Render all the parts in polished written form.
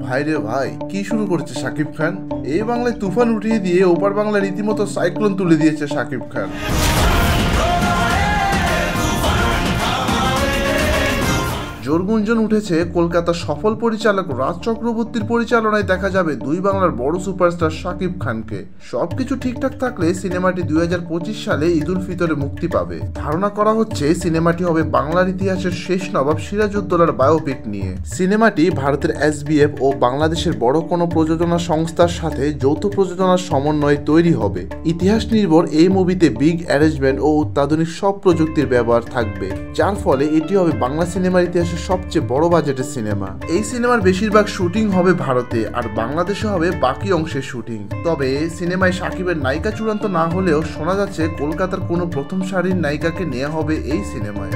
ভাইরে ভাই, কি শুরু করেছে শাকিব খান। এই বাংলায় তুফান উঠিয়ে দিয়ে ওপার বাংলায় রীতিমতো সাইক্লোন তুলে দিয়েছে শাকিব খান। জোরগুঞ্জন উঠেছে কলকাতার সফল পরিচালক রাজ চক্রবর্তীর পরিচালনায় দেখা যাবে দুই বাংলার বড় সুপারস্টার শাকিব খানকে। সবকিছু ঠিকঠাক থাকলে সিনেমাটি 2025 সালে ঈদ উল ফিতরে মুক্তি পাবে। ধারণা করা হচ্ছে সিনেমাটি হবে বাংলার ইতিহাসের শেষ নবাব সিরাজউদ্দৌলার বায়োপিক নিয়ে। সিনেমাটি ভারতের SBF ও বাংলাদেশের বড় কোনো প্রযোজনা সংস্থার সাথে যৌথ প্রযোজনার সমন্বয়ে তৈরি হবে। ইতিহাস নির্ভর এই মুভিতে বিগ অ্যারেঞ্জমেন্ট ও অত্যাধুনিক সব প্রযুক্তির ব্যবহার থাকবে, যার ফলে এটি হবে বাংলা সিনেমার ইতিহাসে সবচেয়ে বড় বাজেটের সিনেমা। এই সিনেমার বেশিরভাগ শুটিং হবে ভারতে, আর বাংলাদেশে হবে বাকি অংশের শুটিং। তবে সিনেমায় শাকিবের নায়িকা চূড়ান্ত না হলেও শোনা যাচ্ছে কলকাতার কোনো প্রথম সারির নায়িকাকে নেওয়া হবে এই সিনেমায়।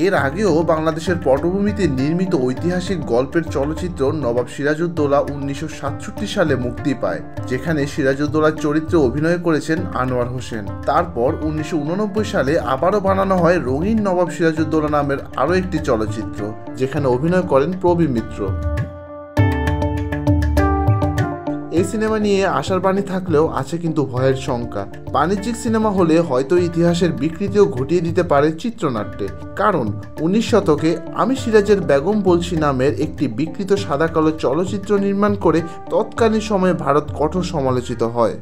এর আগেও বাংলাদেশের পটভূমিতে নির্মিত ঐতিহাসিক গল্পের চলচ্চিত্র নবাব সিরাজউদ্দৌলা 1967 সালে মুক্তি পায়, যেখানে সিরাজউদ্দৌলার চরিত্রে অভিনয় করেছেন আনোয়ার হোসেন। তারপর 1989 সালে আবারও বানানো হয় রঙিন নবাব সিরাজউদ্দৌলা নামের আরও একটি চলচ্চিত্র, যেখানে অভিনয় করেন প্রবীর মিত্র। এই সিনেমা নিয়ে আশার বাণী থাকলেও আছে কিন্তু ভয়ের শঙ্কা। বাণিজ্যিক সিনেমা হলে হয়তো ইতিহাসের বিকৃতিও ঘটিয়ে দিতে পারে চিত্রনাট্যে, কারণ 19 শতকে আমি সিরাজের বেগম বলছি নামের একটি বিকৃত সাদা কালো চলচ্চিত্র নির্মাণ করে তৎকালীন সময়ে ভারত কঠোর সমালোচিত হয়।